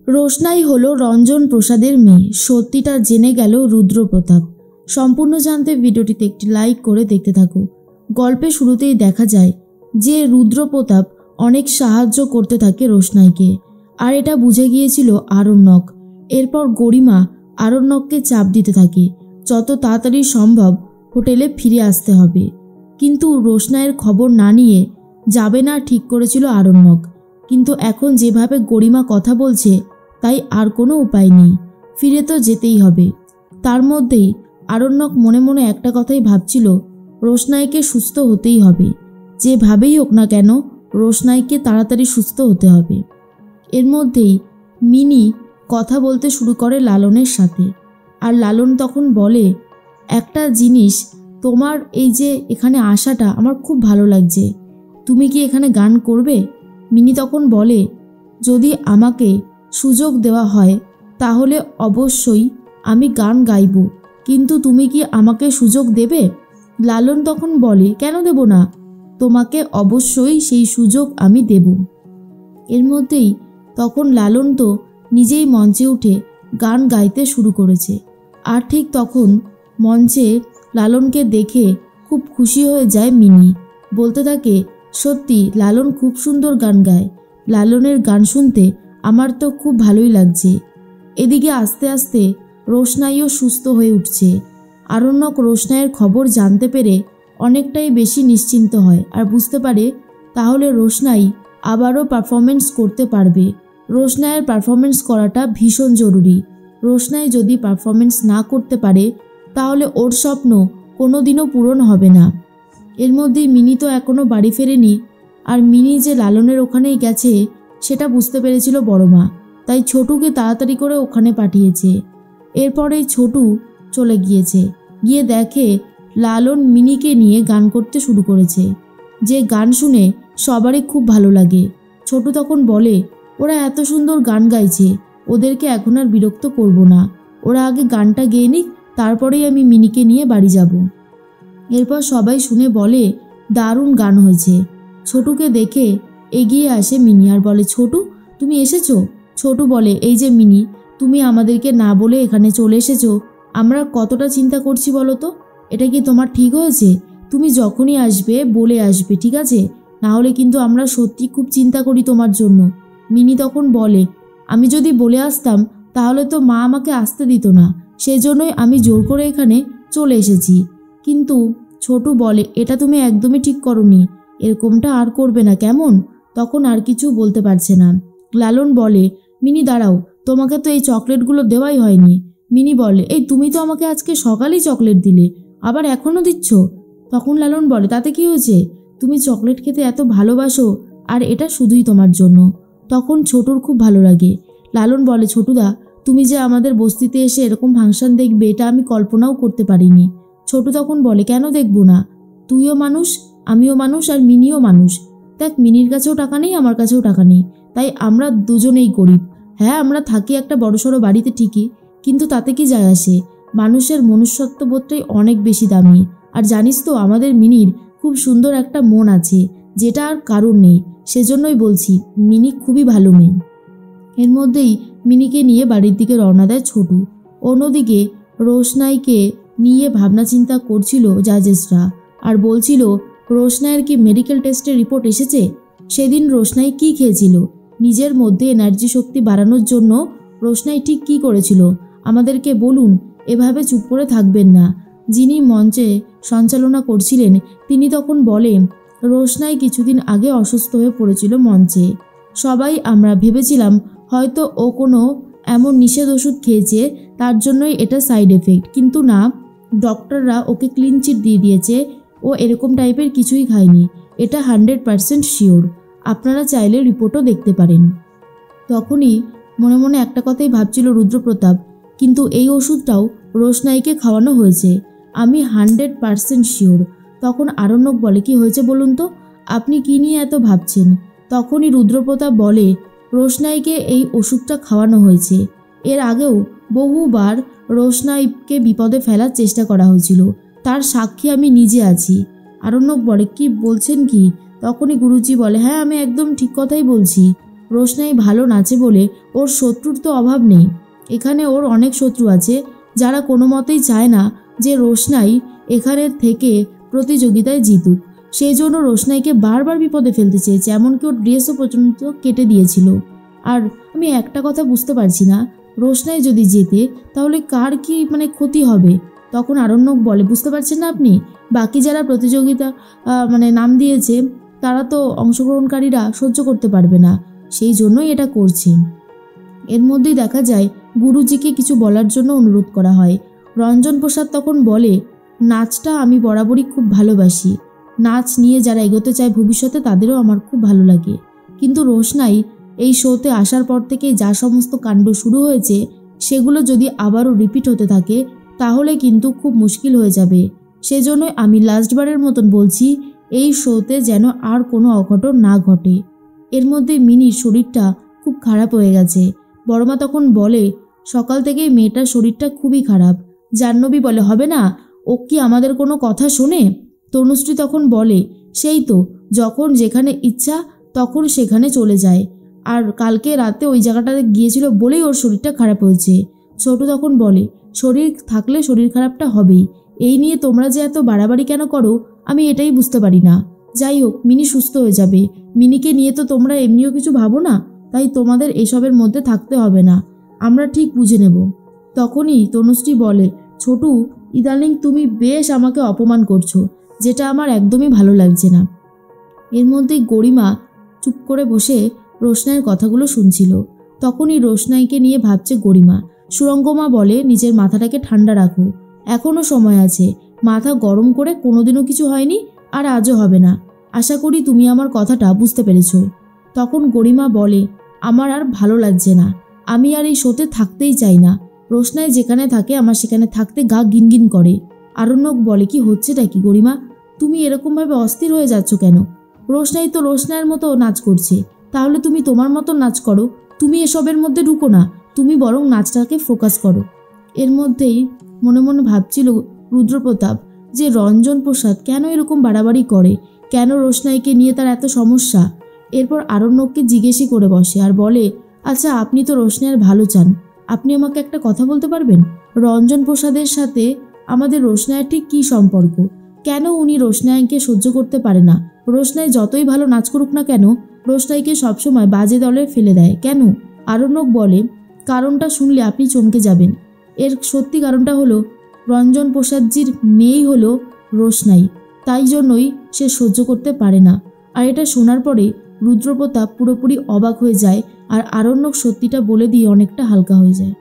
রোশনাই হলো রঞ্জন প্রসাদের মেয়ে। সত্যিটা জেনে গেল রুদ্রপ্রতাপ। সম্পূর্ণ জানতে ভিডিওটিতে একটি লাইক করে দেখতে থাকো। গল্পের শুরুতেই দেখা যায় যে রুদ্রপ্রতাপ অনেক সাহায্য করতে থাকে রোশনাইকে, আর এটা বুঝে গিয়েছিল আরণ্যক। এরপর গরিমা আরণ্যককে চাপ দিতে থাকে যত তাড়াতাড়ি সম্ভব হোটেলে ফিরে আসতে হবে, কিন্তু রোশনাইয়ের খবর না নিয়ে যাবে না ঠিক করেছিল আরণ্যক। কিন্তু এখন যেভাবে গরিমা কথা বলছে তাই আর কোনো উপায় নেই, ফিরে তো যেতেই হবে। তার মধ্যেই আরণ্যক মনে মনে একটা কথাই ভাবছিল, রোশনাইকে সুস্থ হতেই হবে, যেভাবেই হোক না কেন রোশনাইকে তাড়াতাড়ি সুস্থ হতে হবে। এর মধ্যেই মিনি কথা বলতে শুরু করে লালনের সাথে, আর লালন তখন বলে, একটা জিনিস, তোমার এই যে এখানে আসাটা আমার খুব ভালো লাগছে, তুমি কি এখানে গান করবে? মিনি তখন বলে, যদি আমাকে সুযোগ দেওয়া হয় তাহলে অবশ্যই আমি গান গাইব, কিন্তু তুমি কি আমাকে সুযোগ দেবে? লালন তখন বলে, কেন দেব না, তোমাকে অবশ্যই সেই সুযোগ আমি দেব। এর মধ্যেই তখন লালন তো নিজেই মঞ্চে উঠে গান গাইতে শুরু করেছে। আর ঠিক তখন মঞ্চে লালনকে দেখে খুব খুশি হয়ে যায় মিনি, বলতে থাকে, সত্যি লালন খুব সুন্দর গান গায়, লালনের গান শুনতে আমার তো খুব ভালোই লাগছে। এদিকে আস্তে আস্তে রোশনাইও সুস্থ হয়ে উঠছে। আরণ্যক রোশনাইয়ের খবর জানতে পেরে অনেকটাই বেশি নিশ্চিন্ত হয় আর বুঝতে পারে তাহলে রোশনাই আবারও পারফরমেন্স করতে পারবে। রোশনাইয়ের পারফরমেন্স করাটা ভীষণ জরুরি। রোশনাই যদি পারফরমেন্স না করতে পারে তাহলে ওর স্বপ্ন কোনোদিনও পূরণ হবে না। এর মধ্যেই মিনি তো এখনও বাড়ি ফেরেনি, আর মিনি যে লালনের ওখানেই গেছে সেটা বুঝতে পেরেছিল বড় মা, তাই ছোটুকে তাড়াতাড়ি করে ওখানে পাঠিয়েছে। এরপরেই ছোটু চলে গিয়েছে, গিয়ে দেখে লালন মিনিকে নিয়ে গান করতে শুরু করেছে, যে গান শুনে সবারই খুব ভালো লাগে। ছোটু তখন বলে, ওরা এত সুন্দর গান গাইছে, ওদেরকে এখন আর বিরক্ত করব না, ওরা আগে গানটা গেয়ে নিক, তারপরেই আমি মিনিকে নিয়ে বাড়ি যাব। এরপর সবাই শুনে বলে, দারুণ গান হয়েছে। ছোটুকে দেখে এগিয়ে আসে মিনি আর বলে, ছোটু তুমি এসেছো? ছোটু বলে, এই যে মিনি, তুমি আমাদেরকে না বলে এখানে চলে এসেছো, আমরা কতটা চিন্তা করছি বলো তো, এটা কি তোমার ঠিক হয়েছে? তুমি যখনই আসবে বলে আসবে, ঠিক আছে? না হলে কিন্তু আমরা সত্যি খুব চিন্তা করি তোমার জন্য। মিনি তখন বলে, আমি যদি বলে আসতাম তাহলে তো মা আমাকে আসতে দিত না, সেজন্যই আমি জোর করে এখানে চলে এসেছি। কিন্তু ছোটু বলে, এটা তুমি একদমই ঠিক করনি, এরকমটা আর করবে না কেমন? তখন আর কিছু বলতে পারছে না। লালন বলে, মিনি দাঁড়াও, তোমাকে তো এই চকলেটগুলো দেওয়াই হয়নি। মিনি বলে, এই তুমি তো আমাকে আজকে সকালেই চকলেট দিলে, আবার এখনও দিচ্ছ? তখন লালন বলে, তাতে কি হয়েছে, তুমি চকলেট খেতে এত ভালোবাসো, আর এটা শুধুই তোমার জন্য। তখন ছোটুর খুব ভালো লাগে। লালন বলে, ছোটুদা, তুমি যে আমাদের বস্তিতে এসে এরকম ফাংশন দেখবে এটা আমি কল্পনাও করতে পারিনি। ছোটু তখন বলে, কেন দেখব না, তুইও মানুষ, আমিও মানুষ, আর মিনিও মানুষ। দেখ, মিনির কাছেও টাকা নেই, আমার কাছেও টাকা নেই, তাই আমরা দুজনেই গরিব। হ্যাঁ, আমরা থাকি একটা বড়সড় বাড়িতে ঠিকই, কিন্তু তাতে কি যায় আসে, মানুষের মনুষ্যত্ববোধটাই অনেক বেশি দামি। আর জানিস তো, আমাদের মিনির খুব সুন্দর একটা মন আছে, যেটা আর কারোর নেই, সেজন্যই বলছি মিনি খুবই ভালো মেয়ে। এর মধ্যেই মিনিকে নিয়ে বাড়ির দিকে রওনা দেয় ছোটু। অন্যদিকে রোশনাইকে নিয়ে ভাবনা চিন্তা করছিল জাজেসরা, আর বলছিল, রোশনাইয়ের কি মেডিকেল টেস্টের রিপোর্ট এসেছে? সেদিন রোশনাই কি খেয়েছিল? নিজের মধ্যে এনার্জি শক্তি বাড়ানোর জন্য রোশনাই ঠিক কি করেছিল? আমাদেরকে বলুন, এভাবে চুপ করে থাকবেন না। যিনি মঞ্চে সঞ্চালনা করছিলেন তিনি তখন বলেন, রোশনাই কিছুদিন আগে অসুস্থ হয়ে পড়েছিল মঞ্চে। সবাই আমরা ভেবেছিলাম হয়তো ও কোনো এমন নিষেধ ওষুধ খেয়েছে, তার জন্যই এটা সাইড এফেক্ট, কিন্তু না, ডক্টররা ওকে ক্লিন চিট দিয়ে দিয়েছে, ও এরকম টাইপের কিছুই খায়নি, এটা 100% শিওর। আপনারা চাইলে রিপোর্টও দেখতে পারেন। তখনই মনে মনে একটা কথাই ভাবছিল রুদ্রপ্রতাপ, কিন্তু এই ওষুধটাও রোশনাইকে খাওয়ানো হয়েছে, আমি 100% শিওর। তখন আরণ্যক বলে, কি হয়েছে বলুন তো, আপনি কি নিয়ে এত ভাবছেন? তখনই রুদ্রপ্রতাপ বলে, রোশনাইকে এই ওষুধটা খাওয়ানো হয়েছে, এর আগেও বহুবার রোশনাইকে বিপদে ফেলার চেষ্টা করা হয়েছিল, তার সাক্ষী আমি নিজে আছি। আরণ্যক বলে, কি বলছেন কি? তখনই গুরুজি বলে, হ্যাঁ আমি একদম ঠিক কথাই বলছি, রোশনাই ভালো নাচে বলে ওর শত্রুর তো অভাব নেই। এখানে ওর অনেক শত্রু আছে যারা কোনো মতেই চায় না যে রোশনাই এখানের থেকে প্রতিযোগিতায় জিতুক। সেই জন্য রোশনাইকে বারবার বিপদে ফেলতে চেয়েছে, এমনকি ওর ড্রেসও পর্যন্ত কেটে দিয়েছিল। আর আমি একটা কথা বুঝতে পারছি না, রোশনাই যদি জেতে তাহলে কার কি ক্ষতি হবে? তখন আরণ্যক বলে, বুঝতে পারছেন না আপনি? বাকি যারা প্রতিযোগিতা নাম দিয়েছে তারা তো অংশগ্রহণকারীরা সহ্য করতে পারবে না, সেই জন্যই এটা করছে। এর মধ্যেই দেখা যায় গুরুজিকে কিছু বলার জন্য অনুরোধ করা হয়। রঞ্জন প্রসাদ তখন বলে, নাচটা আমি বরাবরই খুব ভালোবাসি, নাচ নিয়ে যারা এগোতে চায় ভবিষ্যতে তাদেরও আমার খুব ভালো লাগে, কিন্তু রোশনাই এই শোতে আসার পর থেকে যা সমস্ত কাণ্ড শুরু হয়েছে সেগুলো যদি আবারও রিপিট হতে থাকে তাহলে কিন্তু খুব মুশকিল হয়ে যাবে। সেজন্যই আমি লাস্টবারের মতন বলছি, এই শোতে যেন আর কোনো অঘটন না ঘটে। এর মধ্যে মিনির শরীরটা খুব খারাপ হয়ে গেছে। বড়মা তখন বলে, সকাল থেকেই মেয়েটার শরীরটা খুবই খারাপ। জাহ্নবী বলে, হবে না, ও কি আমাদের কোনো কথা শোনে? তনুশ্রী তখন বলে, সেই তো, যখন যেখানে ইচ্ছা তখন সেখানে চলে যায়, আর কালকে রাতে ওই জায়গাটাতে গিয়েছিল বলেই ওর শরীরটা খারাপ হয়েছে। ছোটু তখন বলে, শরীর থাকলে শরীর খারাপটা হবেই, এই নিয়ে তোমরা যে এত বাড়াবাড়ি কেন করো আমি এটাই বুঝতে পারি না। যাই হোক, মিনি সুস্থ হয়ে যাবে, মিনিকে নিয়ে তো তোমরা এমনিও কিছু ভাবো না, তাই তোমাদের এসবের মধ্যে থাকতে হবে না, আমরা ঠিক বুঝে নেব। তখনই তনুশ্রী বলে, ছোটু, ইদানিং তুমি বেশ আমাকে অপমান করছো, যেটা আমার একদমই ভালো লাগছে না। এর মধ্যেই গরিমা চুপ করে বসে রোশনাইয়ের কথাগুলো শুনছিল। তখনই রোশনাইকে নিয়ে ভাবছে গরিমা। সুরঙ্গমা বলে, নিজের মাথাটাকে ঠান্ডা রাখো, এখনও সময় আছে, মাথা গরম করে কোনোদিনও কিছু হয়নি, আর আজও হবে না। আশা করি তুমি আমার কথাটা বুঝতে পেরেছো। তখন গরিমা বলে, আমার আর ভালো লাগছে না, আমি আর এই শোতে থাকতেই চাই না, রোশনাই যেখানে থাকে আমার সেখানে থাকতে গা গিনগিন করে। আরণ্যক বলে, কি হচ্ছেটা কি গরিমা, তুমি এরকমভাবে অস্থির হয়ে যাচ্ছ কেন? রোশনাই তো রোশনাইয়ের মতো নাচ করছে, তাহলে তুমি তোমার মতো নাচ করো, তুমি এসবের মধ্যে ঢুকো না, তুমি বরং নাচটাকে ফোকাস করো। এর মধ্যেই মনে মনে ভাবছিল রুদ্রপ্রতাপ যে রঞ্জন প্রসাদ কেন এরকম বাড়াবাড়ি করে, কেন রোশনাইকে নিয়ে তার এত সমস্যা। এরপর আরণ্যককে জিজ্ঞেসই করে বসে আর বলে, আচ্ছা, আপনি তো রোশনাইয়ের ভালো চান, আপনি আমাকে একটা কথা বলতে পারবেন? রঞ্জন প্রসাদের সাথে আমাদের রোশনাইয়ের ঠিক কী সম্পর্ক? কেন উনি রোশনাইকে সহ্য করতে পারে না? রোশনাই যতই ভালো নাচ করুক না কেন, রোশনাইকে সবসময় বাজে দলে ফেলে দেয় কেন? আরণ্যক বলে, কারণটা শুনলে আপনি চমকে যাবেন। এর সত্যি কারণটা হলো, রঞ্জন প্রসাদজির মেয়েই হলো রোশনাই, তাই জন্যই সে সহ্য করতে পারে না। আর এটা শোনার পরে রুদ্রপ্রতাপ পুরোপুরি অবাক হয়ে যায়, আর আরণ্যক সত্যিটা বলে দিয়ে অনেকটা হালকা হয়ে যায়।